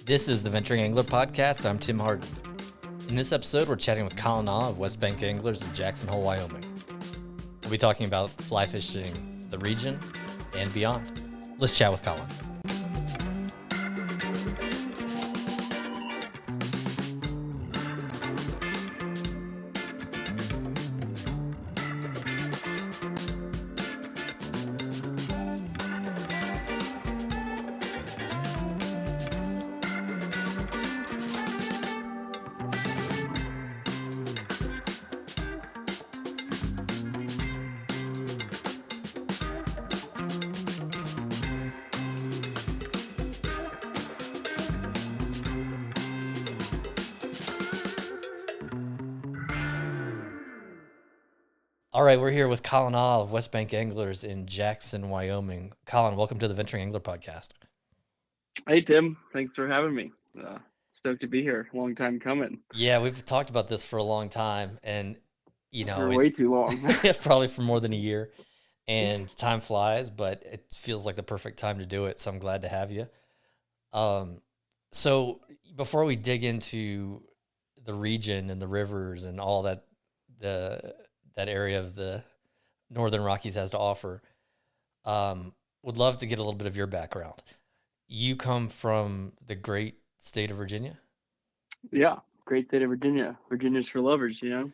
This is the Venturing Angler Podcast. I'm Tim Harden. In this episode, we're chatting with Colin of Westbank Anglers in Jackson Hole, Wyoming. We'll be talking about fly fishing the region and beyond. Let's chat with Colin. All right, we're here with Colin of Westbank Anglers in Jackson, Wyoming. Colin, welcome to the Venturing Angler Podcast. Hey, Tim. Thanks for having me. Stoked to be here. Long time coming. Yeah, we've talked about this for a long time, and For way too long. probably for more than a year. And time flies, but it feels like the perfect time to do it. So I'm glad to have you. So before we dig into the region and the rivers and all that, that area of the Northern Rockies has to offer, would love to get a little bit of your background. You come from the great state of Virginia? Yeah, great state of Virginia. Virginia's for lovers, you know?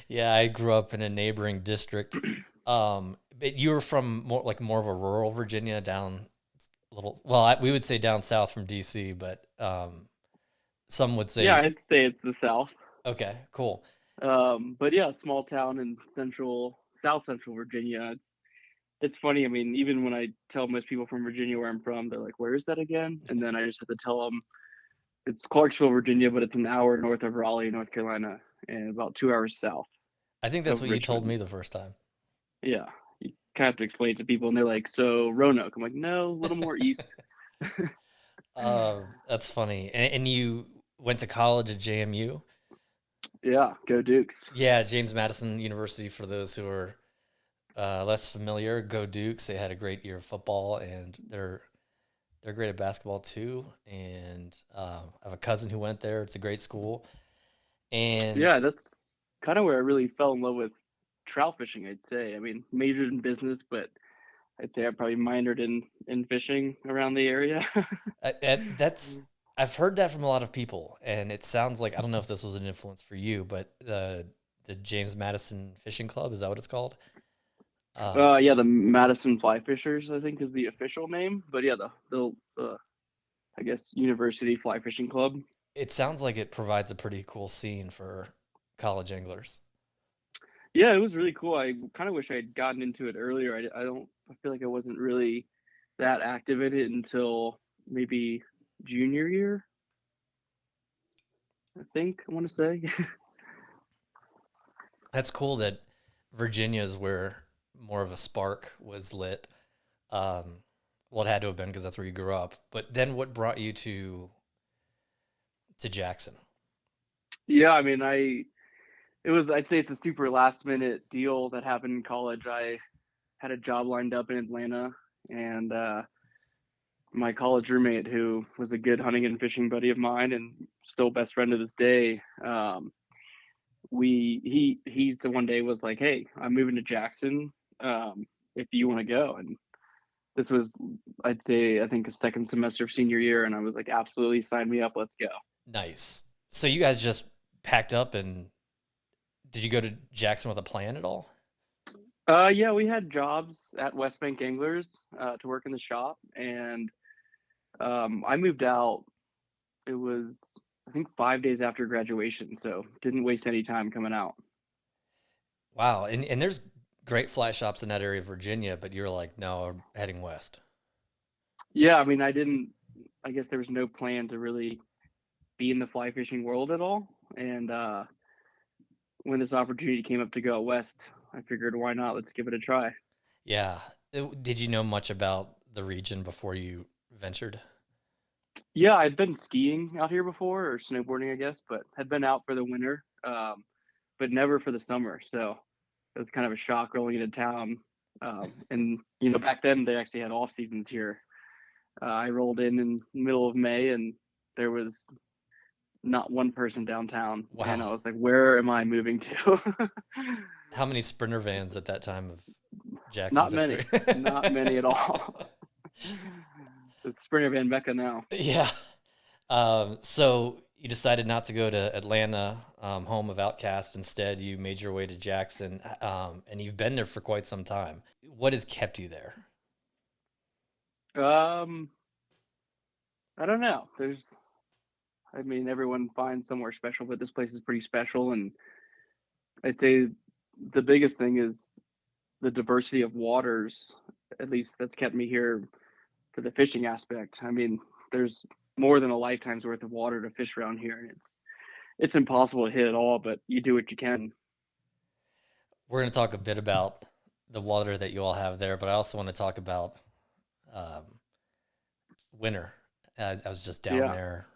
Yeah, I grew up in a neighboring district. But you were from more of a rural Virginia, down a little. Well, we would say down south from DC, but some would say. Yeah, I'd say it's the South. Okay, cool. But yeah, small town in South Central Virginia. It's funny. I mean, even when I tell most people from Virginia where I'm from, they're like, "Where is that again?" And then I just have to tell them it's Clarksville, Virginia, but it's an hour north of Raleigh, North Carolina, and about 2 hours south I think that's of what you told Richmond. me the first time. Yeah, you kind of have to explain it to people, and they're like, "So Roanoke?" I'm like, "No, a little more east." That's funny. And you went to college at JMU? Yeah, go Dukes. Yeah, James Madison University, for those who are less familiar. Go Dukes. They had a great year of football, and they're great at basketball too. And I have a cousin who went there. It's a great school. And Yeah, that's kind of where I really fell in love with trout fishing, I'd say. I mean, majored in business, but I'd say I probably minored in fishing around the area. that's I've heard that from a lot of people, and it sounds like, I don't know if this was an influence for you, but the James Madison Fishing Club, is that what it's called? Yeah, the Madison Fly Fishers, I think, is the official name. But yeah, the I guess University Fly Fishing Club. It sounds like it provides a pretty cool scene for college anglers. Yeah, it was really cool. I kind of wish I had gotten into it earlier. I feel like I wasn't really that active in it until maybe junior year, I think I want to say. That's cool that Virginia is where more of a spark was lit. Well, it had to have been because that's where you grew up. But then what brought you to Jackson? Yeah, I mean, I'd say it's a super last minute deal that happened in college. I had a job lined up in Atlanta, and my college roommate, who was a good hunting and fishing buddy of mine and still best friend to this day, he the one day was like, "Hey, I'm moving to Jackson. If you want to go." And this was, I'd say, I think a second semester of senior year, and I was like, "Absolutely, sign me up. Let's go." Nice. So you guys just packed up, and did you go to Jackson with a plan at all? Yeah, we had jobs at Westbank Anglers to work in the shop, and I moved out. It was, I think, 5 days after graduation, so didn't waste any time coming out. Wow. And there's great fly shops in that area of Virginia, but you're like, no, I'm heading west. Yeah, I mean, I didn't. I guess there was no plan to really be in the fly fishing world at all, and when this opportunity came up to go out west, I figured, why not? Let's give it a try. Yeah. Did you know much about the region before you ventured? Yeah, I'd been skiing out here before, or snowboarding, I guess, but had been out for the winter, but never for the summer. So it was kind of a shock rolling into town. And back then they actually had off seasons here. I rolled in the middle of May, and there was not one person downtown, and I Wow. was like, "Where am I moving to?" How many Sprinter vans at that time of Jackson's Not history? many, not many at all. It's Sprinter Van Mecca now. Yeah. So you decided not to go to Atlanta, home of Outcast. Instead, you made your way to Jackson, and you've been there for quite some time. What has kept you there? Um, I don't know. I mean, everyone finds somewhere special, but this place is pretty special, and I'd say the biggest thing is the diversity of waters. At least that's kept me here for the fishing aspect. I mean, there's more than a lifetime's worth of water to fish around here, and it's impossible to hit it all, but you do what you can. We're going to talk a bit about the water that you all have there, but I also want to talk about um, winter. I was just down Yeah, there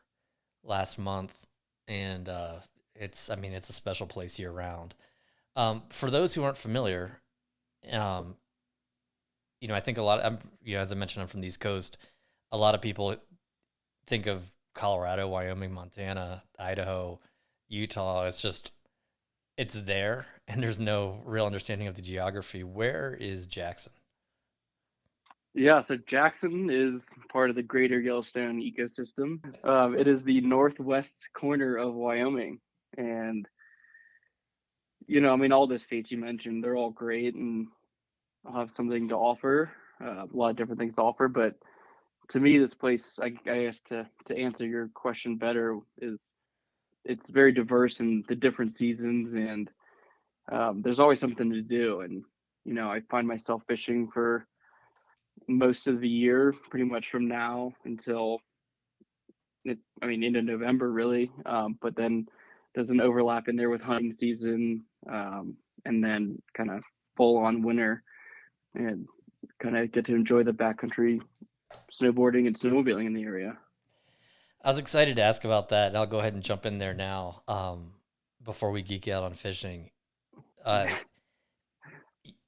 last month, and I mean, it's a special place year round. For those who aren't familiar, um, I think a lot. As I mentioned, I'm from the East Coast. A lot of people think of Colorado, Wyoming, Montana, Idaho, Utah. It's there, and there's no real understanding of the geography. Where is Jackson? yeah. So Jackson is part of the Greater Yellowstone ecosystem. It is the northwest corner of Wyoming, and I mean, all the states you mentioned, they're all great and have something to offer. A lot of different things to offer, but to me, this place, I guess, to answer your question better, is it's very diverse in the different seasons, and there's always something to do. And I find myself fishing for most of the year, pretty much from now until I mean, into November, really. But then there's an overlap in there with hunting season, and then kind of full on winter, and kind of get to enjoy the backcountry snowboarding and snowmobiling in the area. I was excited to ask about that, and I'll go ahead and jump in there now. Before we geek out on fishing, uh,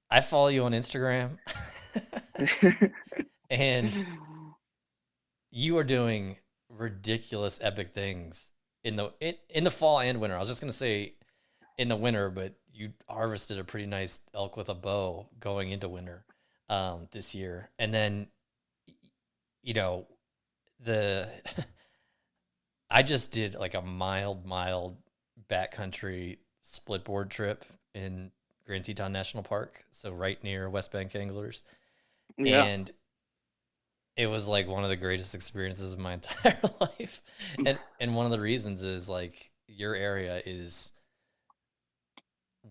I follow you on Instagram, and you are doing ridiculous, epic things in the fall and winter. I was just gonna say in the winter, but you harvested a pretty nice elk with a bow going into winter this year, and then you know the I just did like a mild backcountry split board trip in Grand Teton National Park, so right near Westbank Anglers, Yeah. and it was like one of the greatest experiences of my entire life. And one of the reasons is like your area is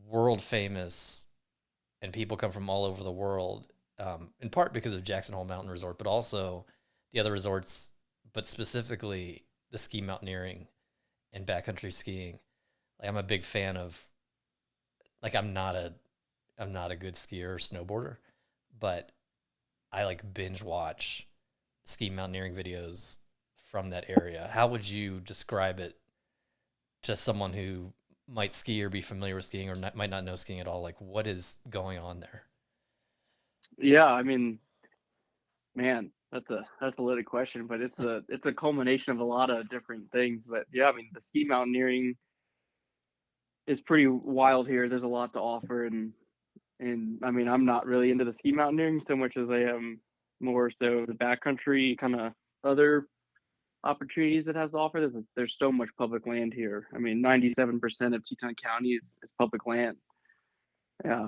world famous and people come from all over the world, in part because of Jackson Hole Mountain Resort, but also the other resorts, but specifically the ski mountaineering and backcountry skiing. Like I'm a big fan of like I'm not a good skier or snowboarder, but I like binge watch ski mountaineering videos from that area. How would you describe it to someone who might ski or be familiar with skiing or might not know skiing at all? Like what is going on there? Yeah, I mean, man, that's a loaded question, but it's a culmination of a lot of different things. But yeah, I mean, the ski mountaineering is pretty wild here. There's a lot to offer, and I mean, I'm not really into the ski mountaineering so much as I am more so the backcountry kind of other opportunities it has to offer. There's so much public land here. I mean, 97% of Teton County is public land,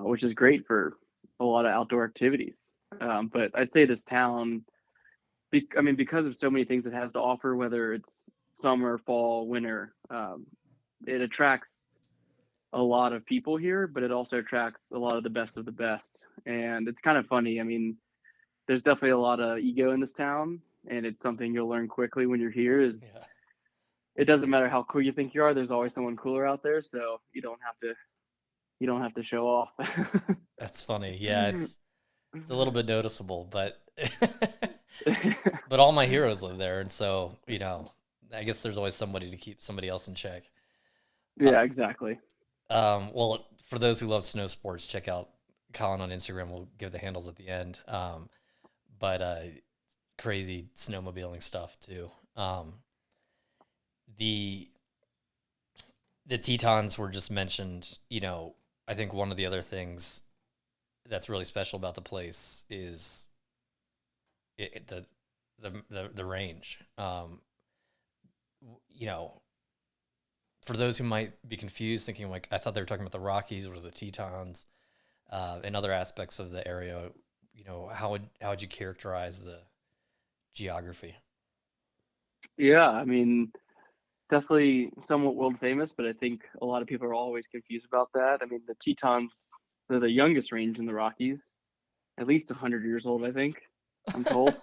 which is great for a lot of outdoor activities. But I'd say this town, I mean, because of so many things it has to offer, whether it's summer, fall, winter, it attracts a lot of people here, but it also attracts a lot of the best. And it's kind of funny. I mean, there's definitely a lot of ego in this town, and it's something you'll learn quickly when you're here. Is Yeah, it doesn't matter how cool you think you are. There's always someone cooler out there, so you don't have to show off. that's funny. Yeah, it's a little bit noticeable, but but all my heroes live there, and so I guess there's always somebody to keep somebody else in check. Uh, Yeah, exactly. well, for those who love snow sports, check out Colin on Instagram. We'll give the handles at the end. But crazy snowmobiling stuff too. The the Tetons were just mentioned. I think one of the other things that's really special about the place is the range. You know, for those who might be confused, thinking like I thought they were talking about the Rockies or the Tetons, and other aspects of the area. How would you characterize the geography? Yeah, I mean, definitely somewhat world famous, but I think a lot of people are always confused about that. I mean, the Tetons, they're the youngest range in the Rockies, at least 100 years old, I think, I'm told.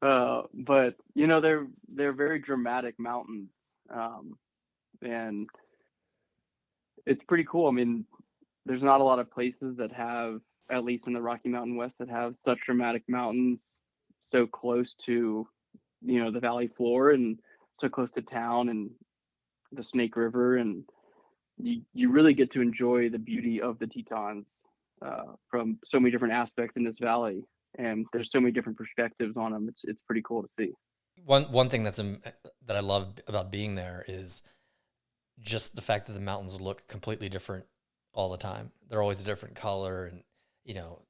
But they're very dramatic mountains, um, and it's pretty cool. I mean, there's not a lot of places that have, at least in the Rocky Mountain West, that have such dramatic mountains so close to, the valley floor and so close to town and the Snake River, and you really get to enjoy the beauty of the Tetons from so many different aspects in this valley, and there's so many different perspectives on them. It's pretty cool to see. One thing that I love about being there is just the fact that the mountains look completely different all the time. They're always a different color, and you know,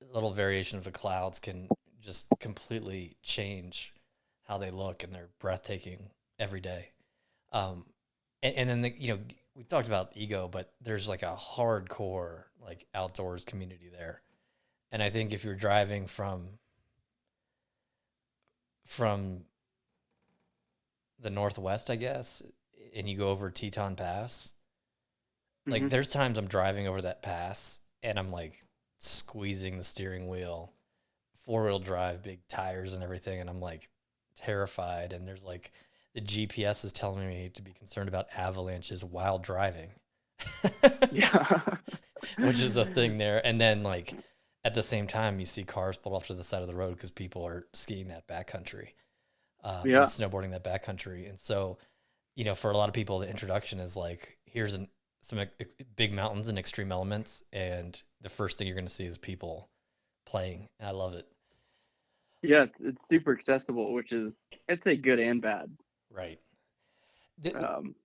a little variation of the clouds can just completely change how they look, and they're breathtaking every day. Um, and then we talked about ego, but there's like a hardcore like outdoors community there, and I think if you're driving from the northwest, I guess, and you go over Teton Pass, like Hmm. there's times I'm driving over that pass and I'm like squeezing the steering wheel, four-wheel drive, big tires and everything, and I'm like terrified. And there's like the GPS is telling me to be concerned about avalanches while driving, Yeah. which is a thing there. And then like at the same time, you see cars pulled off to the side of the road because people are skiing that backcountry, and Yeah. snowboarding that backcountry. And so, for a lot of people, the introduction is like, here's some big mountains and extreme elements, and the first thing you're going to see is people playing. I love it. Yeah, it's super accessible, which is, I'd say, good and bad. Right. The, Um,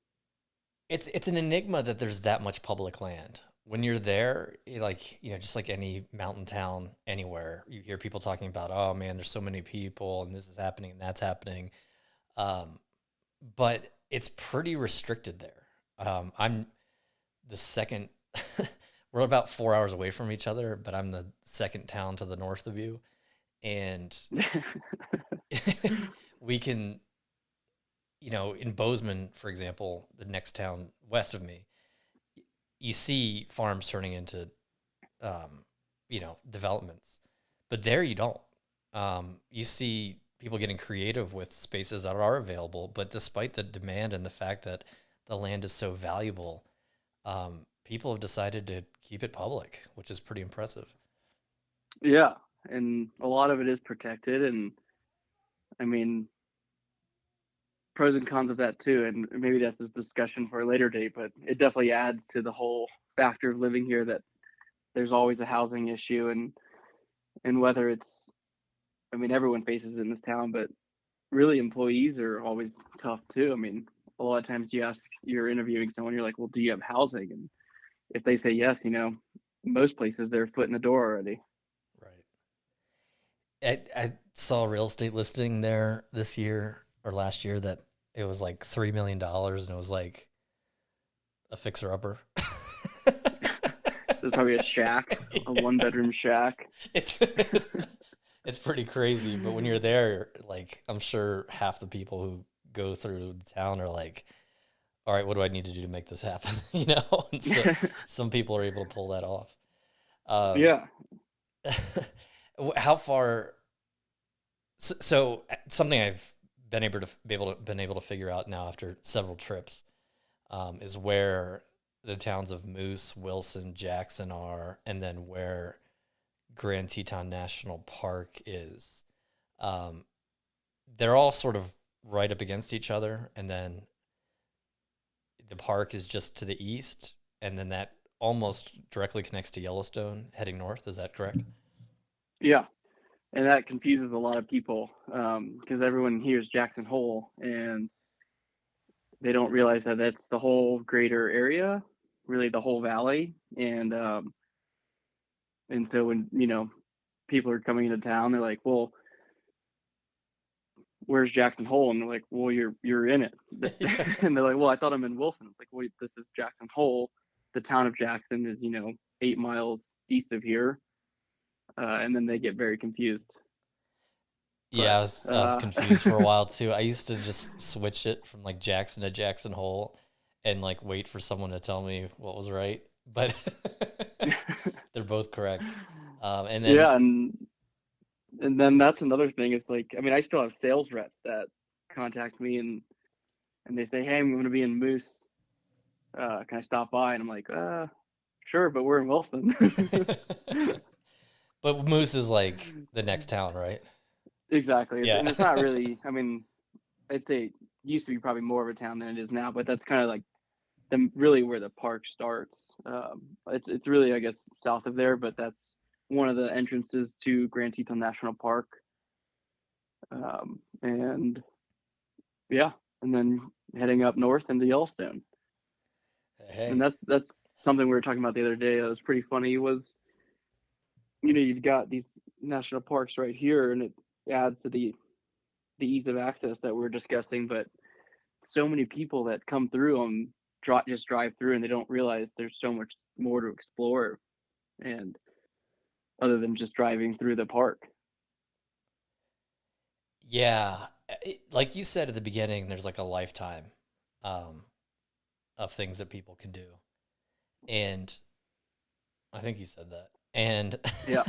it's an enigma that there's that much public land. When you're there, like, just like any mountain town anywhere, you hear people talking about, oh man, there's so many people and this is happening and that's happening. Um, but it's pretty restricted there. I'm the second, we're about 4 hours away from each other, but I'm the second town to the north of you. And we can, in Bozeman, for example, the next town west of me, you see farms turning into, developments, but there you don't. You see people getting creative with spaces that are available, but despite the demand and the fact that the land is so valuable, people have decided to keep it public, which is pretty impressive. yeah, and a lot of it is protected, and I mean, pros and cons of that too. And maybe that's a discussion for a later date, but it definitely adds to the whole factor of living here that there's always a housing issue, and whether it's, I mean, everyone faces it in this town, but really employees are always tough too. I mean, a lot of times you're interviewing someone, you're like, well, do you have housing? And if they say yes, most places they're foot in the door already. Right. I saw a real estate listing there this year or last year that it was like $3 million, and it was like a fixer upper. There's probably a shack, a Yeah. 1 bedroom shack. It's pretty crazy, but when you're there, like I'm sure half the people who go through the town are like, "All right, what do I need to do to make this happen?" And so some people are able to pull that off. Um, Yeah. how far? So something I've been able to figure out now after several trips, is where the towns of Moose, Wilson, Jackson are, and then where Grand Teton National Park is. Um, they're all sort of right up against each other, and then the park is just to the east, and then that almost directly connects to Yellowstone heading north. Is that correct? Yeah. and that confuses a lot of people because everyone hears Jackson Hole and they don't realize that that's the whole greater area, really the whole valley, and so when people are coming into town, they're like, well, where's Jackson Hole? And they're like, well, you're in it. Yeah. And they're like, well, I thought I'm in Wilson. It's like, wait, this is Jackson Hole. The town of Jackson is 8 miles east of here, and then they get very confused. Yeah, But I was confused for a while too. I used to just switch it from like Jackson to Jackson Hole and like wait for someone to tell me what was right. But they're both correct. And then yeah, and then that's another thing. It's like, I mean, I still have sales reps that contact me and they say, hey, I'm going to be in Moose. Can I stop by? And I'm like, sure, but we're in Wilson. but Moose is like the next town, right? Exactly. Yeah. And it's not really, I mean, I'd say it used to be probably more of a town than it is now, but that's kind of like really where the park starts. It's really, I guess, south of there, but that's one of the entrances to Grand Teton National Park. And yeah, and then heading up north into Yellowstone. And Hey. that's something we were talking about the other day that was pretty funny was, you've got these national parks right here and it adds to the ease of access that we're discussing, but so many people that come through them just drive through and they don't realize there's so much more to explore and other than just driving through the park. Yeah. Like you said at the beginning, there's like a lifetime um, of things that people can do. And I think you said that. And Yeah.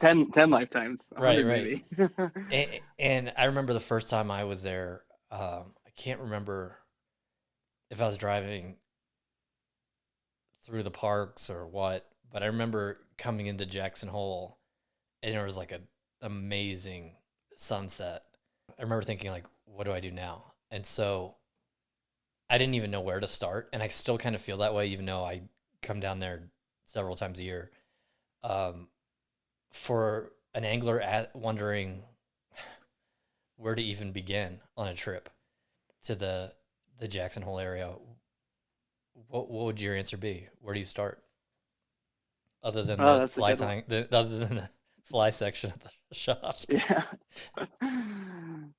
10 lifetimes, right, 100 right. maybe. And I remember the first time I was there, I can't remember if I was driving through the parks or what, but I remember coming into Jackson Hole and there was like a amazing sunset. I remember thinking like, what do I do now? And so I didn't even know where to start, and I still kind of feel that way, even though I come down there several times a year. Um, for an angler wondering where to even begin on a trip to the Jackson Hole area, what would your answer be? Where do you start? Other than Oh, the that's a fly good one. tying, other than the fly section at the shop. Yeah.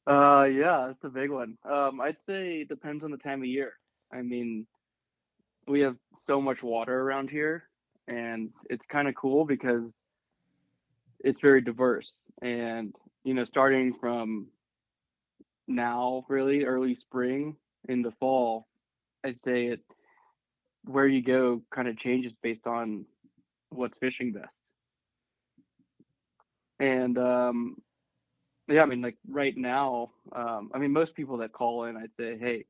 Yeah, that's a big one. I'd say it depends on the time of year. I mean, we have so much water around here, and it's kind of cool because it's very diverse. And starting from now, really early spring in the fall, I'd say where you go kind of changes based on what's fishing best. And yeah, I mean, like right now, I mean, most people that call in, I'd say, hey,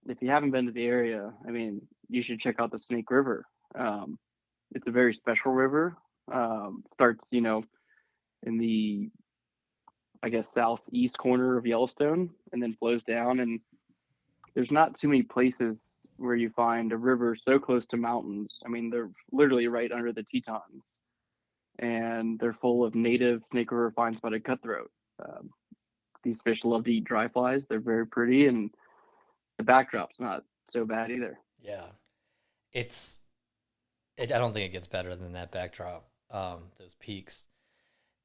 if you haven't been to the area, I mean, you should check out the Snake River. Um, it's a very special river. Starts, in the, I guess, southeast corner of Yellowstone and then flows down. And there's not too many places where you find a river so close to mountains. I mean, they're literally right under the Tetons, and they're full of native Snake River fine spotted cutthroat. Um, these fish love to eat dry flies. They're very pretty, and the backdrop's not so bad either. Yeah, it's. I don't think it gets better than that backdrop. Those peaks,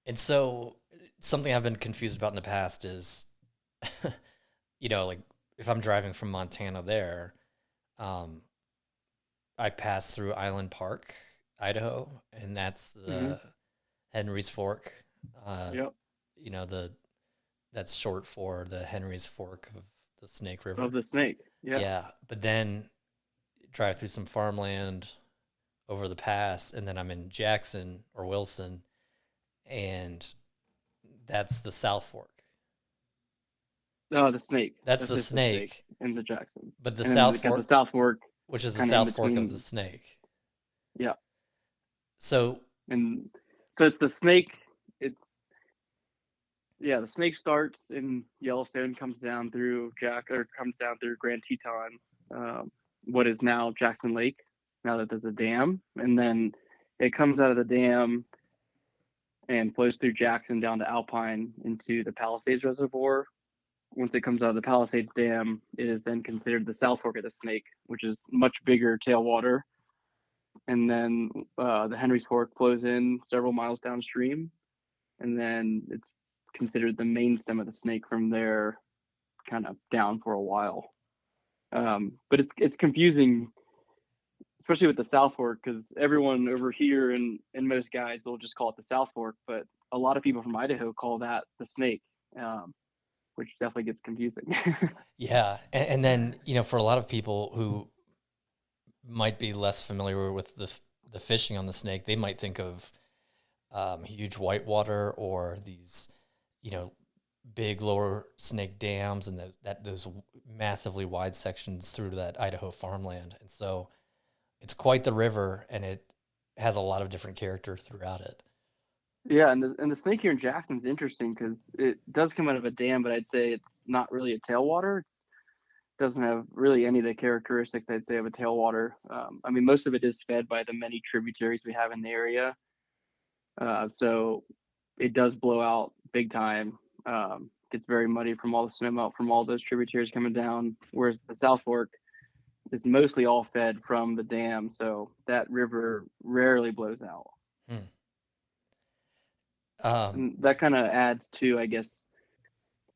and so something I've been confused about in the past is, like if I'm driving from Montana there, um, I pass through Island Park, Idaho, and that's Mm-hmm. the Henry's Fork. Uh, Yep. the that's short for the Henry's Fork of the Snake Of River. the snake. Yeah. Yeah, but then drive through some farmland over the pass, and then I'm in Jackson or Wilson, and that's the South Fork. Oh, the snake. That's That's the just the snake snake, in the Jackson. but the And then South they got the Fork, South Fork which is the kind of in South Fork of the between. snake. Yeah. So, And so it's the snake. It's, yeah, the snake starts in Yellowstone, comes down through comes down through Grand Teton, what is now Jackson Lake, now that there's a dam. And then it comes out of the dam and flows through Jackson down to Alpine into the Palisades Reservoir. Once it comes out of the Palisades Dam, it is then considered the South Fork of the Snake, which is much bigger tailwater. And then the Henry's Fork flows in several miles downstream, and then it's considered the main stem of the Snake from there, kind of down for a while. But it's confusing, especially with the South Fork, because everyone over here and most guys will just call it the South Fork, but a lot of people from Idaho call that the Snake, which definitely gets confusing. Yeah, and then for a lot of people who might be less familiar with the fishing on the Snake, they might think of huge whitewater or these big lower Snake dams and those massively wide sections through that Idaho farmland. And so it's quite the river, and it has a lot of different character throughout it. Yeah, and the Snake here in Jackson is interesting because it does come out of a dam, but I'd say it's not really a tailwater. It doesn't have really any of the characteristics I'd say of a tailwater. I mean, most of it is fed by the many tributaries we have in the area. So it does blow out big time. Gets very muddy from all the snowmelt from all those tributaries coming down. Whereas the South Fork is mostly all fed from the dam, so that river rarely blows out. Hmm. And that kind of adds to, I guess,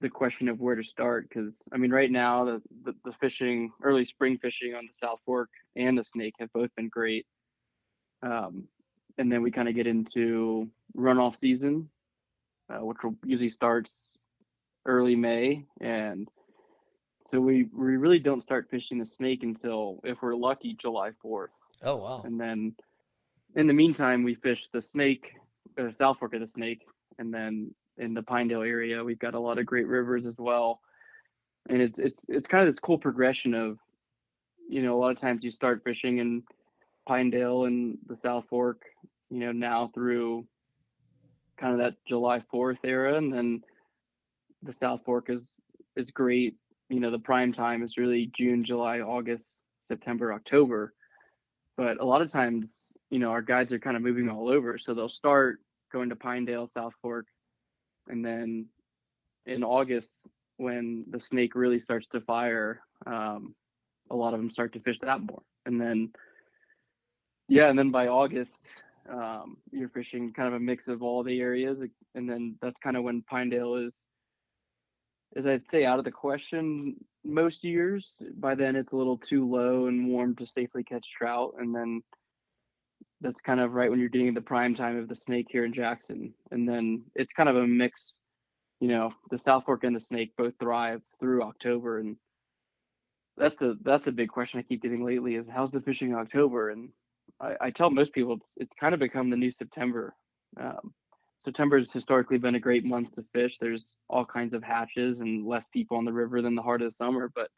the question of where to start. Because I mean, right now the fishing, early spring fishing on the South Fork and the Snake have both been great. And then we kind of get into runoff season, which usually starts early May, and so we really don't start fishing the Snake until, if we're lucky, July 4th. Oh, wow. And then in the meantime, we fish the Snake, South Fork of the Snake, and then in the Pinedale area, we've got a lot of great rivers as well. And it's kind of this cool progression of, a lot of times you start fishing in Pinedale and the South Fork, now through kind of that July 4th era, and then the South Fork is great. The prime time is really June, July, August, September, October. But a lot of times, our guides are kind of moving all over. So they'll start going to Pinedale, South Fork, and then in August, when the Snake really starts to fire, a lot of them start to fish that more. And then, and then by August, you're fishing kind of a mix of all the areas. And then that's kind of when Pinedale is I'd say out of the question most years. By then it's a little too low and warm to safely catch trout. And then that's kind of right when you're getting the prime time of the Snake here in Jackson. And then it's kind of a mix, the South Fork and the Snake both thrive through October. And that's a big question I keep getting lately is how's the fishing in October? And I tell most people it's kind of become the new September. September has historically been a great month to fish. There's all kinds of hatches and less people on the river than the heart of the summer, but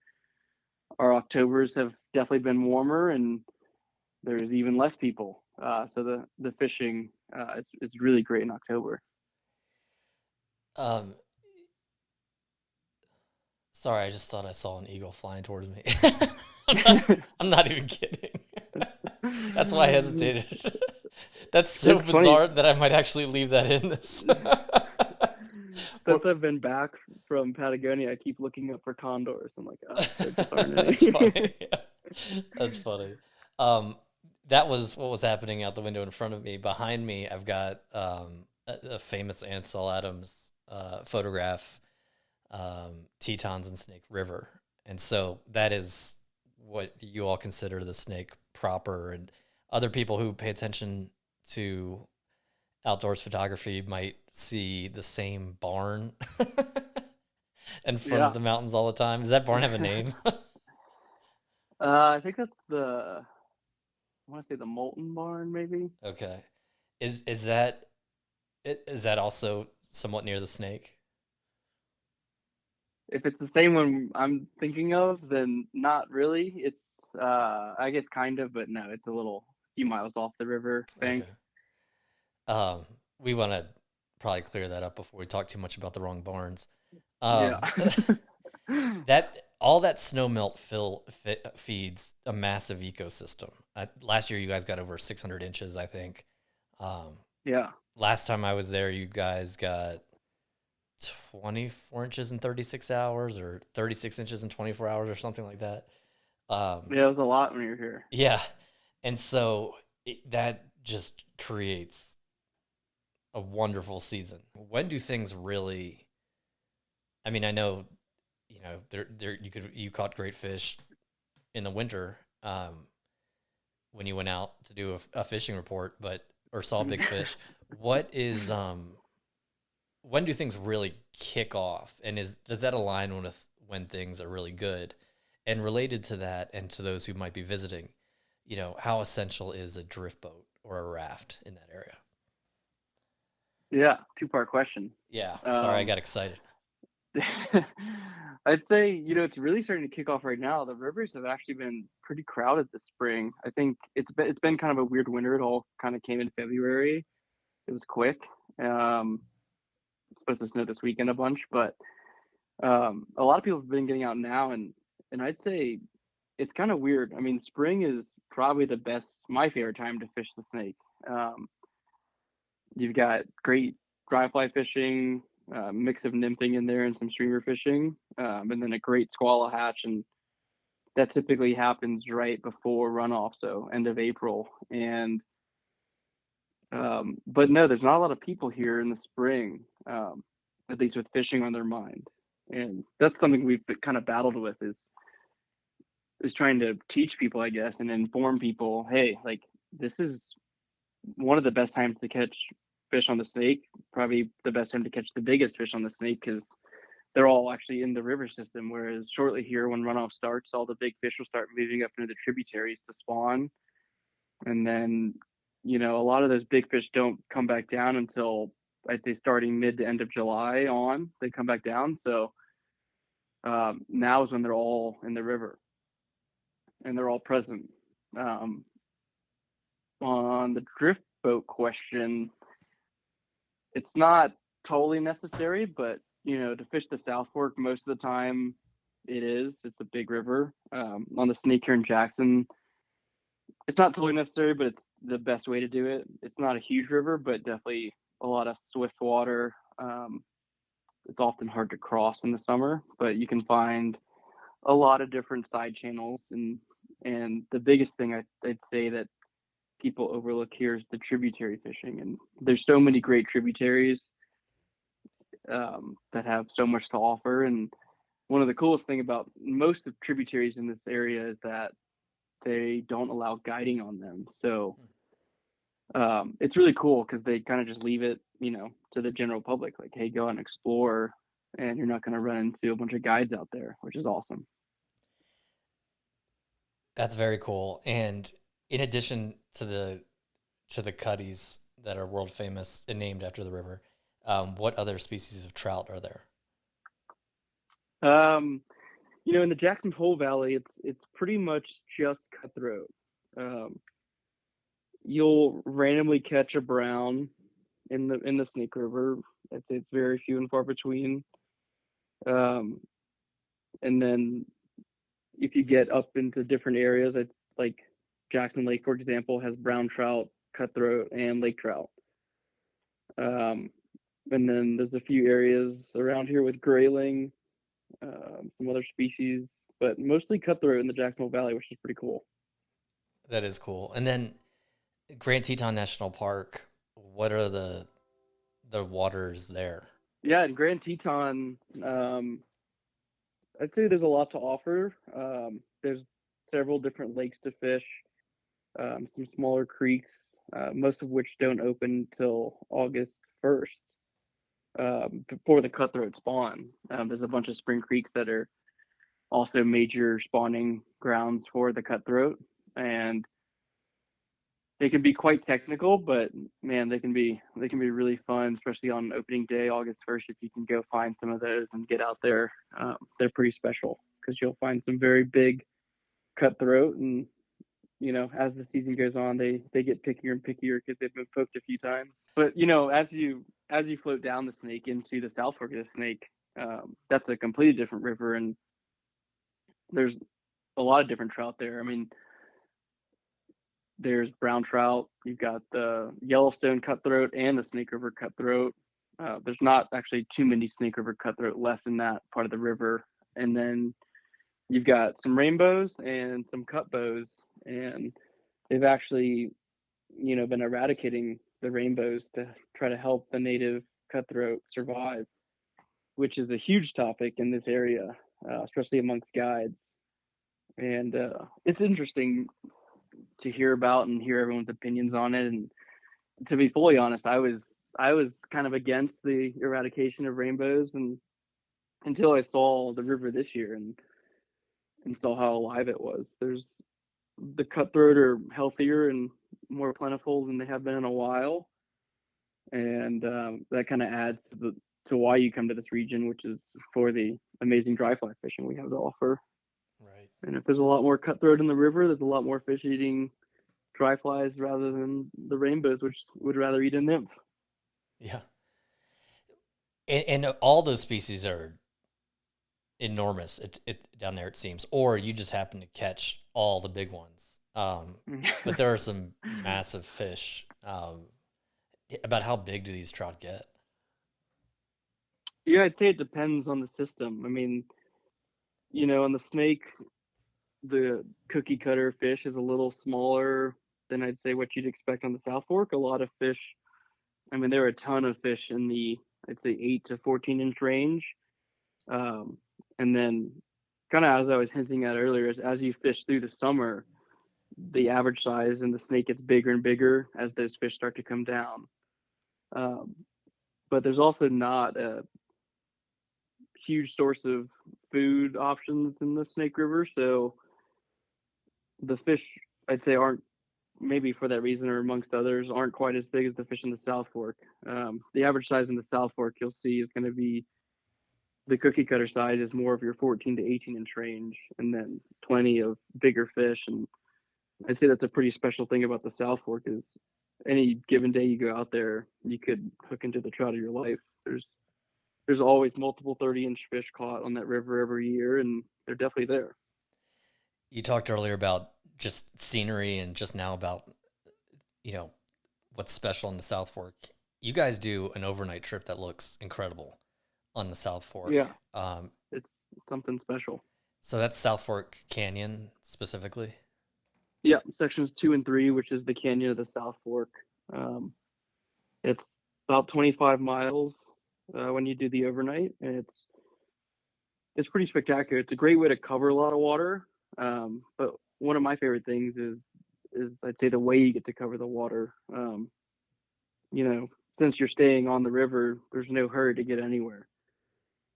our Octobers have definitely been warmer and there's even less people. So the fishing is really great in October. Um, Sorry, I just thought I saw an eagle flying towards me. I'm not even kidding. That's why I hesitated. That's so bizarre that I might actually leave that in this. Since I've been back from Patagonia, I keep looking up for condors. I'm like, oh, there just aren't any. That's funny. Yeah. That's funny. That was what was happening out the window in front of me. Behind me, I've got a famous Ansel Adams photograph, Tetons and Snake River. And so that is what you all consider the Snake proper. And other people who pay attention to outdoors photography might see the same barn in front of the mountains all the time. Does that barn have a name? I think that's I want to say the Molten Barn, maybe. Okay. Is that also somewhat near the Snake? If it's the same one I'm thinking of, then not really. It's I guess kind of, but no, it's a few miles off the river bank. Okay. We want to probably clear that up before we talk too much about the wrong barns. That all that snow melt feeds a massive ecosystem. Last year, you guys got over 600 inches, I think. Yeah. last time I was there, you guys got 24 inches in 36 hours or 36 inches in 24 hours or something like that. Yeah, it was a lot when you were here. Yeah. And so that just creates a wonderful season. When do things really, I mean, I know, there you caught great fish in the winter when you went out to do a fishing report, but or saw big fish. What is when do things really kick off, and does that align with when things are really good? And related to that, and to those who might be visiting, how essential is a drift boat or a raft in that area? Yeah, two-part question. Yeah, sorry, I Um, got excited. I'd say, it's really starting to kick off right now. The rivers have actually been pretty crowded this spring. I think it's been kind of a weird winter. It all kind of came in February. It was quick. Um, it's supposed to snow this weekend a bunch, but a lot of people have been getting out now, and I'd say it's kind of weird. I mean, spring is probably my favorite time to fish the snake. Um, you've got great dry fly fishing, mix of nymphing in there and some streamer fishing, and then a great squallow hatch. And that typically happens right before runoff, so end of April. And but no, there's not a lot of people here in the spring, at least with fishing on their mind. And that's something we've kind of battled with is trying to teach people, I guess, and inform people, hey, like this is one of the best times to catch fish on the snake, probably the best time to catch the biggest fish on the snake because they're all actually in the river system. Whereas shortly here, when runoff starts, all the big fish will start moving up into the tributaries to spawn. And then, a lot of those big fish don't come back down until I'd say starting mid to end of July on, they come back down. So now is when they're all in the river and they're all present. Um, on the drift boat question, it's not totally necessary, but to fish the South Fork most of the time, it is. It's a big river. On the Snake here in Jackson, it's not totally necessary, but it's the best way to do it. It's not a huge river, but definitely a lot of swift water. It's often hard to cross in the summer, but you can find a lot of different side channels, and the biggest thing I'd say that people overlook here is the tributary fishing, and there's so many great tributaries that have so much to offer. And one of the coolest thing about most of tributaries in this area is that they don't allow guiding on them. So it's really cool because they kind of just leave it, to the general public, like, hey, go and explore, and you're not going to run into a bunch of guides out there, which is awesome. That's very cool. And in addition to the cutties that are world famous and named after the river, what other species of trout are there? Um, in the Jackson Hole Valley, it's pretty much just cutthroat. Um, you'll randomly catch a brown in the Snake River. I'd say it's very few and far between. Um, and then if you get up into different areas, it's like Jackson Lake, for example, has brown trout, cutthroat, and lake trout. Um, and then there's a few areas around here with grayling, some other species, but mostly cutthroat in the Jackson Hole Valley, which is pretty cool. That is cool. And then Grand Teton National Park, what are the waters there? Yeah, in Grand Teton, I'd say there's a lot to offer. There's several different lakes to fish, some smaller creeks, most of which don't open till August 1st, before the cutthroat spawn. There's a bunch of spring creeks that are also major spawning grounds for the cutthroat, and they can be quite technical, but man, they can be really fun, especially on opening day, August 1st. If you can go find some of those and get out there, they're pretty special because you'll find some very big cutthroat, and as the season goes on, they get pickier and pickier because they've been poked a few times. But as you float down the Snake into the South Fork of the Snake, that's a completely different river, and there's a lot of different trout there. I mean, There's brown trout. You've got the Yellowstone cutthroat and the Snake River cutthroat. There's not actually too many Snake River cutthroat left in that part of the river. And then you've got some rainbows and some cutbows, and they've actually, been eradicating the rainbows to try to help the native cutthroat survive, which is a huge topic in this area, especially amongst guides. And it's interesting to hear about and hear everyone's opinions on it. And to be fully honest, I was kind of against the eradication of rainbows, and until I saw the river this year and saw how alive it was. There's the cutthroat are healthier and more plentiful than they have been in a while, and that kind of adds to why you come to this region, which is for the amazing dry fly fishing we have to offer. Right. And if there's a lot more cutthroat in the river, there's a lot more fish eating dry flies rather than the rainbows, which would rather eat a nymph. Yeah. And all those species are enormous down there, it seems, or you just happen to catch all the big ones. But there are some massive fish. About how big do these trout get? Yeah, I'd say it depends on the system. I mean, on the snake, the cookie cutter fish is a little smaller than I'd say what you'd expect on the South Fork. A lot of fish, I mean, there are a ton of fish in the, I'd say 8 to 14-inch range. And then kind of as I was hinting at earlier, as you fish through the summer, the average size in the snake gets bigger and bigger as those fish start to come down. But there's also not a huge source of food options in the Snake River, so the fish, I'd say, aren't, maybe for that reason or amongst others, aren't quite as big as the fish in the South Fork. The average size in the South Fork you'll see is going to be, the cookie cutter size is more of your 14 to 18-inch range, and then plenty of bigger fish. And I'd say that's a pretty special thing about the South Fork is any given day you go out there, you could hook into the trout of your life. There's always multiple 30-inch fish caught on that river every year, and they're definitely there. You talked earlier about just scenery and just now about, you know, what's special in the South Fork. You guys do an overnight trip that looks incredible on the South Fork. Yeah, it's something special. So that's South Fork Canyon specifically? Yeah, sections 2 and 3, which is the canyon of the South Fork. It's about 25 miles when you do the overnight, and it's pretty spectacular. It's a great way to cover a lot of water. But one of my favorite things is I'd say the way you get to cover the water. Since you're staying on the river, there's no hurry to get anywhere.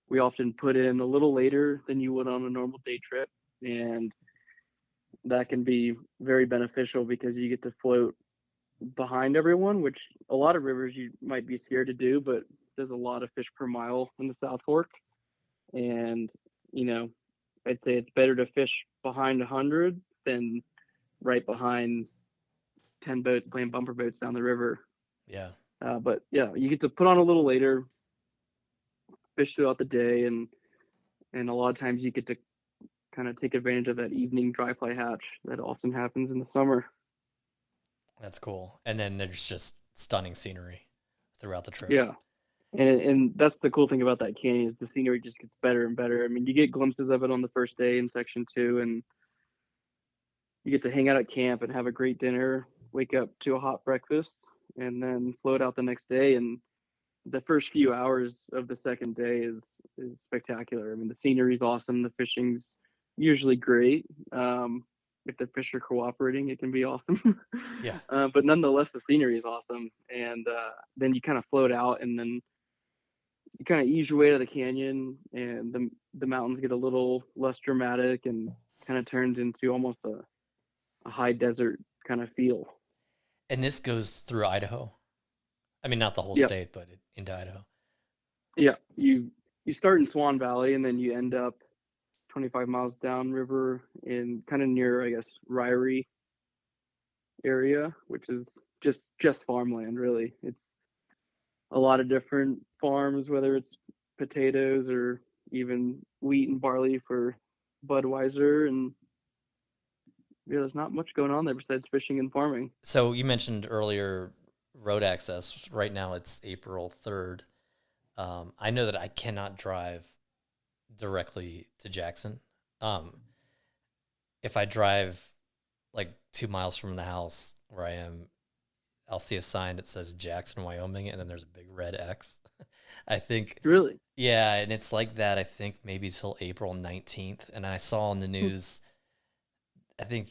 We often put in a little later than you would on a normal day trip, and that can be very beneficial because you get to float behind everyone, which a lot of rivers you might be scared to do, but there's a lot of fish per mile in the South Fork. And, I'd say it's better to fish behind 100 than right behind 10 boats playing bumper boats down the river. Yeah. But yeah, you get to put on a little later, fish throughout the day, and a lot of times you get to kind of take advantage of that evening dry fly hatch that often happens in the summer. That's cool. And then there's just stunning scenery throughout the trip. Yeah. And that's the cool thing about that canyon is the scenery just gets better and better. I mean, you get glimpses of it on the first day in section 2, and you get to hang out at camp and have a great dinner, wake up to a hot breakfast, and then float out the next day. And the first few hours of the second day is spectacular. I mean, the scenery is awesome. The fishing's usually great. If the fish are cooperating, it can be awesome. Yeah. But nonetheless, the scenery is awesome. And then you kind of float out, and then you kind of ease your way to the canyon, and the mountains get a little less dramatic and kind of turns into almost a high desert kind of feel. And this goes through Idaho? I mean, not the whole Yep. state, but into Idaho. Yeah, you start in Swan Valley, and then you end up 25 miles downriver in kind of near, I guess, Ryrie area, which is just farmland, really. It's a lot of different farms, whether it's potatoes or even wheat and barley for Budweiser, and Yeah, there's not much going on there besides fishing and farming. So you mentioned earlier road access. Right now it's April 3rd. I know that I cannot drive directly to Jackson. Um, if I drive like 2 miles from the house where I am, I'll see a sign that says Jackson, Wyoming, and then there's a big red X. I think, Really? yeah, and it's like that, I think, maybe till April 19th. And I saw on the news, I think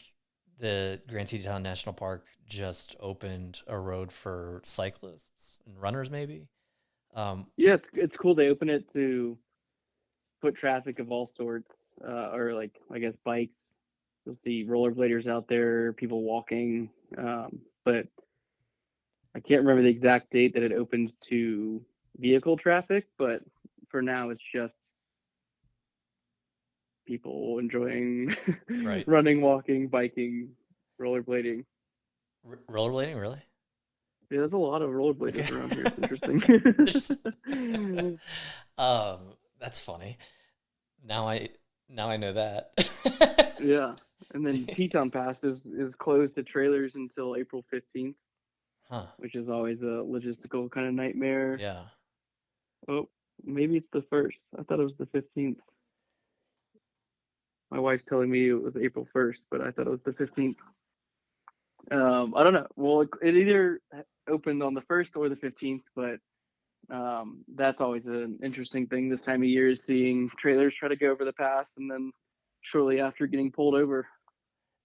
the Grand Teton National Park just opened a road for cyclists and runners, maybe. Yeah, it's cool. They open it to foot traffic of all sorts, or like I guess bikes. You'll see rollerbladers out there, people walking, but I can't remember the exact date that it opens to vehicle traffic. But for now, it's just people enjoying Right. running, walking, biking, rollerblading. Rollerblading, really? Yeah, there's a lot of Okay. rollerbladers around here. It's interesting. There's, that's funny. Now I now I know that. Yeah. And then Teton Pass is closed to trailers until April 15th, Huh. which is always a logistical kind of nightmare. Yeah. Oh, maybe it's the first. I thought it was the 15th. My wife's telling me it was April 1st, but I thought it was the 15th. I don't know. Well, it either opened on the 1st or the 15th, but that's always an interesting thing this time of year is seeing trailers try to go over the pass and then shortly after getting pulled over.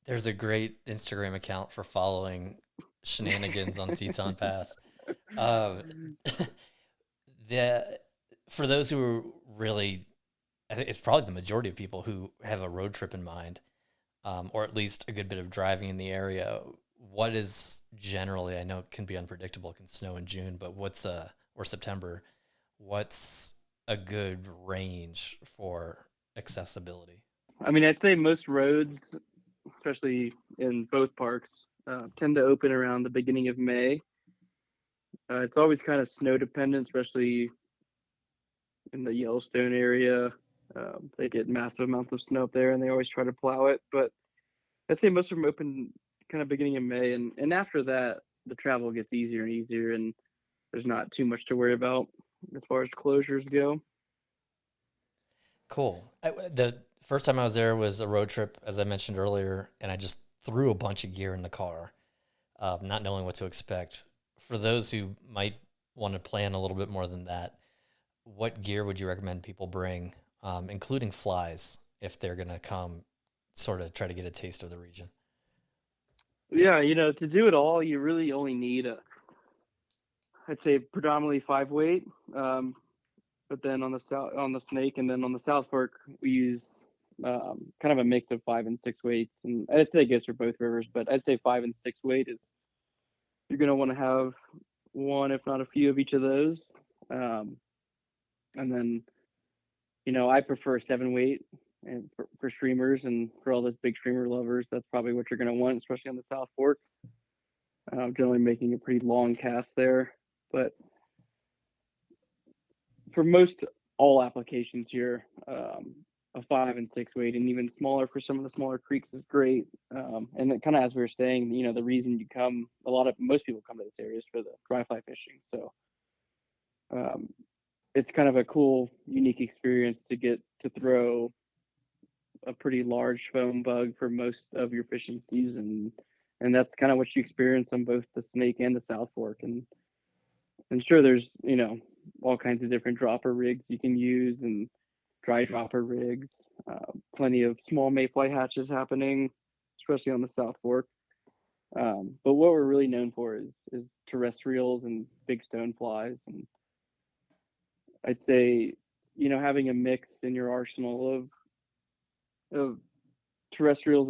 There's a great Instagram account for following shenanigans on Teton Pass. Um, the for those who are really, I think it's probably the majority of people who have a road trip in mind, or at least a good bit of driving in the area. What is generally, I know it can be unpredictable, it can snow in June, but or September, what's a good range for accessibility? I mean, I'd say most roads, especially in both parks, tend to open around the beginning of May. It's always kind of snow dependent, especially in the Yellowstone area. They get massive amounts of snow up there, and they always try to plow it. But I'd say most of them open kind of beginning of May, and after that, the travel gets easier and easier, and there's not too much to worry about as far as closures go. Cool. The first time I was there was a road trip, as I mentioned earlier, and I just threw a bunch of gear in the car, not knowing what to expect. For those who might want to plan a little bit more than that, what gear would you recommend people bring, including flies, if they're going to come sort of try to get a taste of the region? Yeah, to do it all, you really only need I'd say predominantly 5 weight. But then on the snake, and then on the South Fork, we use kind of a mix of 5 and 6 weights. And I'd say I guess for both rivers, but I'd say 5 and 6 weight is you're going to want to have one, if not a few of each of those. Um, and then, I prefer 7 weight and for streamers and for all those big streamer lovers, that's probably what you're going to want, especially on the South Fork. Generally making a pretty long cast there. But for most all applications here, a 5 and 6 weight, and even smaller for some of the smaller creeks is great. And then kind of as we were saying, the reason most people come to this area is for the dry fly fishing. So um, it's kind of a cool, unique experience to get to throw a pretty large foam bug for most of your fishing season. And that's kind of what you experience on both the Snake and the South Fork. And sure, there's, all kinds of different dropper rigs you can use and dry dropper rigs. Plenty of small mayfly hatches happening, especially on the South Fork. But what we're really known for is terrestrials and big stone flies. And I'd say, having a mix in your arsenal of terrestrials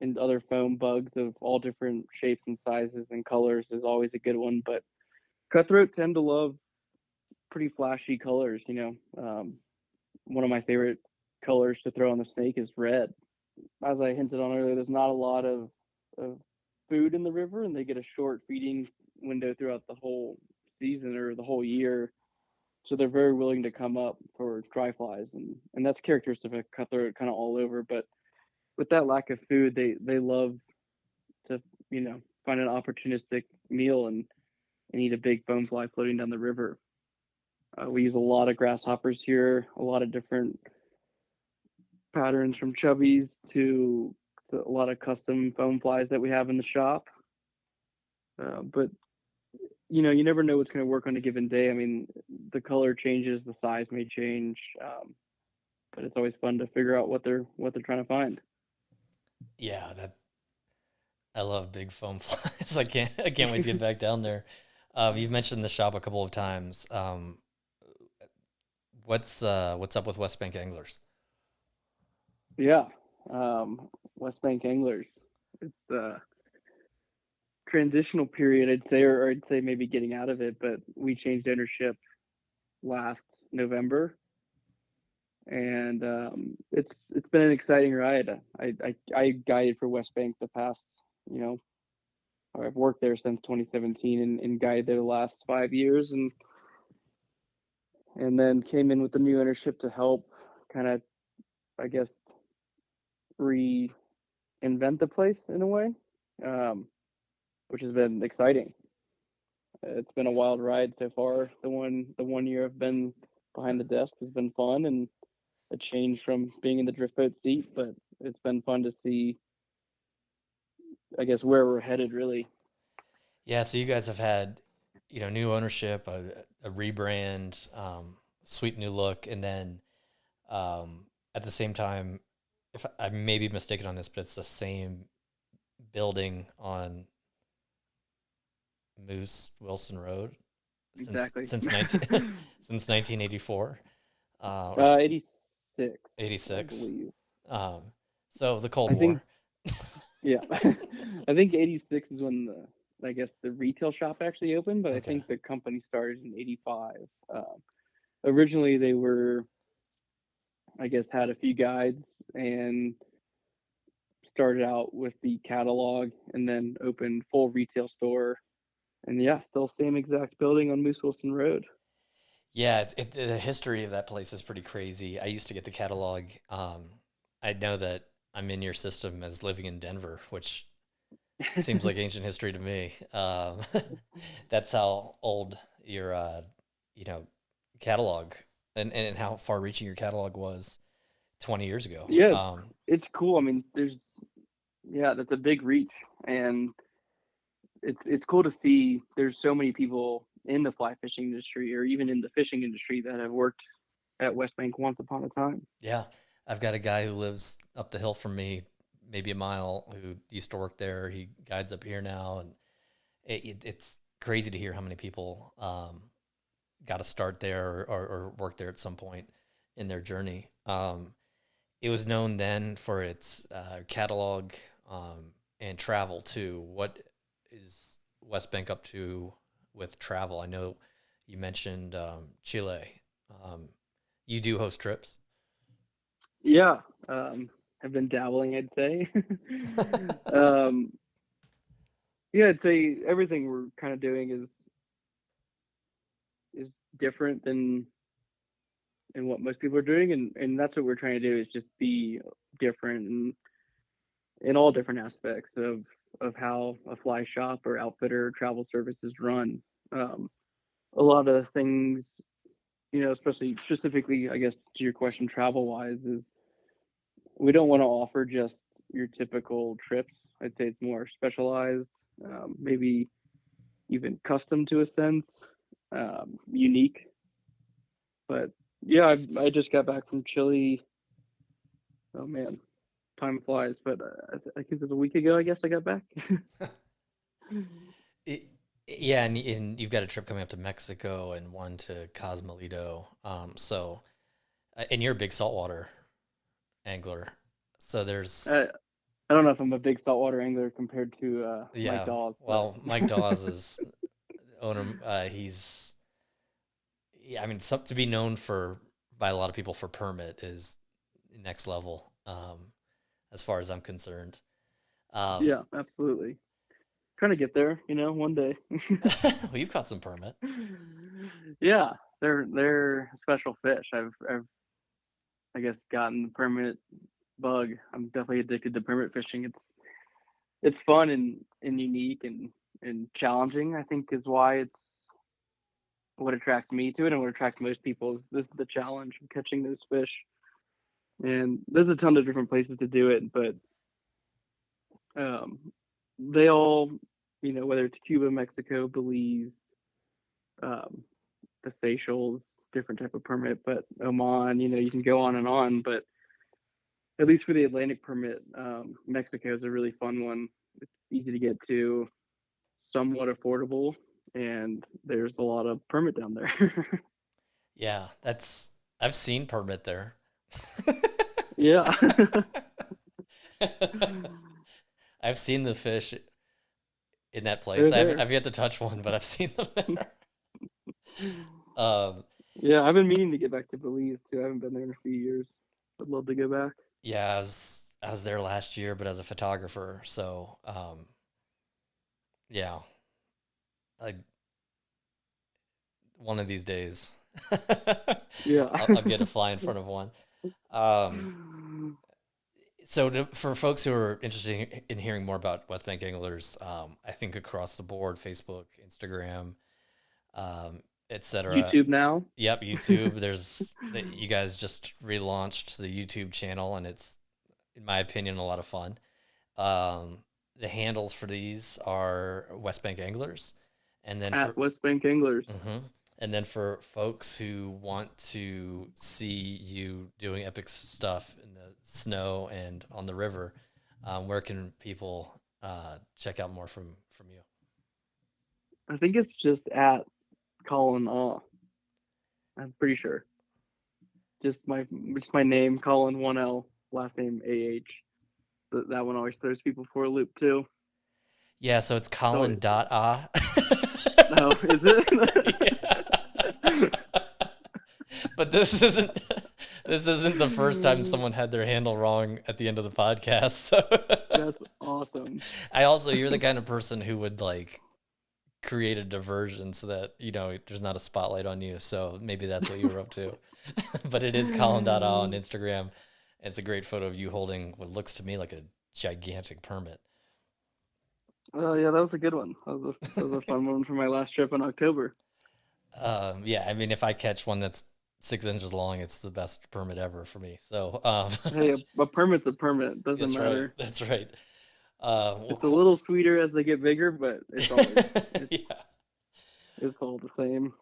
and other foam bugs of all different shapes and sizes and colors is always a good one. But cutthroat tend to love pretty flashy colors. One of my favorite colors to throw on the snake is red. As I hinted on earlier, there's not a lot of food in the river, and they get a short feeding window throughout the whole season or the whole year. So they're very willing to come up for dry flies, and that's characteristic of cutthroat kind of all over. But with that lack of food, they love to find an opportunistic meal and eat a big foam fly floating down the river. We use a lot of grasshoppers here, a lot of different patterns from chubbies to a lot of custom foam flies that we have in the shop. But you never know what's going to work on a given day. I mean, the color changes, the size may change, but it's always fun to figure out what they're trying to find. Yeah, that I love big foam flies. I can't wait to get back down there. You've mentioned the shop a couple of times. What's up with Westbank Anglers? Yeah, um, Westbank Anglers. It's a transitional period, I'd say, or I'd say maybe getting out of it. But we changed ownership last November, and it's been an exciting ride. I guided for Westbank the past, you know, or I've worked there since 2017 and guided there the last 5 years, and then came in with the new ownership to help kind of, I guess, reinvent the place in a way, um, which has been exciting. It's been a wild ride so far. The one year I've been behind the desk has been fun and a change from being in the drift boat seat, but it's been fun to see, I guess, where we're headed really. Yeah, so you guys have had, new ownership, a rebrand, sweet new look, and then at the same time, if I may be mistaken on this, but it's the same building on Moose Wilson Road since Exactly. since 19 since 1984, or 86, I 86. believe. Um, so the Cold I think War. Yeah, I think 86 is when I guess the retail shop actually opened, but I Okay. think the company started in 85. Originally, they were, I guess, had a few guides and started out with the catalog and then opened full retail store. And yeah, still same exact building on Moose Wilson Road. Yeah, the history of that place is pretty crazy. I used to get the catalog. I know that I'm in your system as living in Denver, which seems like ancient history to me. That's how old your, you know, catalog and how far-reaching your catalog was 20 years ago. Yeah, it's cool. I mean, yeah, that's a big reach, and it's cool to see there's so many people in the fly fishing industry or even in the fishing industry that have worked at Westbank once upon a time. Yeah, I've got a guy who lives up the hill from me, maybe a mile, who used to work there. He guides up here now, and it's crazy to hear how many people got to start there or work there at some point in their journey. It was known then for its catalog and travel too. What is West Bank up to with travel? I know you mentioned Chile. Um, you do host trips. Yeah, have been dabbling, I'd say. um, yeah, I'd say everything we're kind of doing is different than what most people are doing, and that's what we're trying to do is just be different in all different aspects of how a fly shop or outfitter or travel service is run. Um, a lot of things, especially specifically, I guess, to your question, travel wise, is we don't want to offer just your typical trips. I'd say it's more specialized, maybe even custom to a sense, unique. But yeah, I just got back from Chile. Oh man, time flies. But I think it was a week ago. I guess I got back. It, yeah, and you've got a trip coming up to Mexico and one to Cosmolito. And you're a big saltwater angler. So there's, I don't know if I'm a big saltwater angler compared to Mike yeah, Dawes, but well, Mike Dawes is owner. He's, yeah, I mean, to be known for by a lot of people for permit is next level, as far as I'm concerned. Um, yeah, absolutely. Trying to get there, one day. well, you've caught some permit. Yeah, they're special fish. I've I guess gotten the permit bug. I'm definitely addicted to permit fishing. It's fun and unique and challenging, I think, is why it's what attracts me to it, and what attracts most people is this is the challenge of catching those fish. And there's a ton of different places to do it, but um, they all, whether it's Cuba, Mexico, Belize, um, the Seychelles, different type of permit, but Oman, you can go on and on. But at least for the Atlantic permit, Mexico is a really fun one. It's easy to get to, somewhat affordable, and there's a lot of permit down there. Yeah, I've seen permit there. Yeah. I've seen the fish in that place. They're there. I've yet to touch one, but I've seen them there. Yeah, I've been meaning to get back to Belize too. I haven't been there in a few years. I'd love to go back. Yeah, I was there last year, but as a photographer. So, yeah, I one of these days, Yeah. I'll get a fly in front of one. So for folks who are interested in hearing more about Westbank Anglers, I think across the board, Facebook, Instagram, etc. YouTube now. Yep, YouTube. You guys just relaunched the YouTube channel, and it's, in my opinion, a lot of fun. The handles for these are Westbank Anglers, and then At Westbank Anglers. And then for folks who want to see you doing epic stuff in the snow and on the river, where can people check out more from you? I think it's just at Colin I'm pretty sure. Just my name, Colin, 1L, last name AH. That one always throws people for a loop too. Yeah, so it's Colin.ah. Oh, is it? Yeah. But this isn't the first time someone had their handle wrong at the end of the podcast. So that's awesome. You're the kind of person who would like create a diversion so that, there's not a spotlight on you. So maybe that's what you were up to. But it is Colin.ah on Instagram. It's a great photo of you holding what looks to me like a gigantic permit. Oh, yeah, that was a good one. That was a fun one for my last trip in October. Yeah, I mean, if I catch one that's 6 inches long, it's the best permit ever for me. So, hey, a permit's a permit. Doesn't matter. Right. That's right. It's a little sweeter as they get bigger, but it's all the same.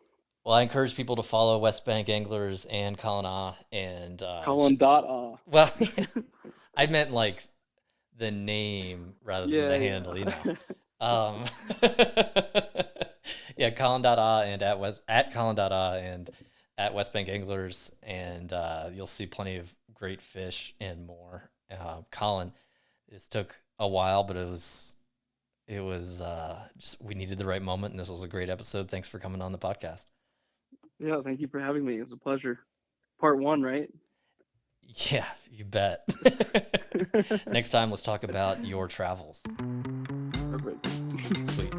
Well, I encourage people to follow Westbank Anglers and Colin.ah and Colin.ah. Well, I meant like the name rather than the handle, Yeah, Colin.ah and at Colin.ah and at Westbank Anglers, and you'll see plenty of great fish and more. Colin, this took a while, but it was just, we needed the right moment, and this was a great episode. Thanks for coming on the podcast. Yeah, thank you for having me. It was a pleasure. Part 1, right? Yeah, you bet. Next time, let's talk about your travels. Perfect. Sweet.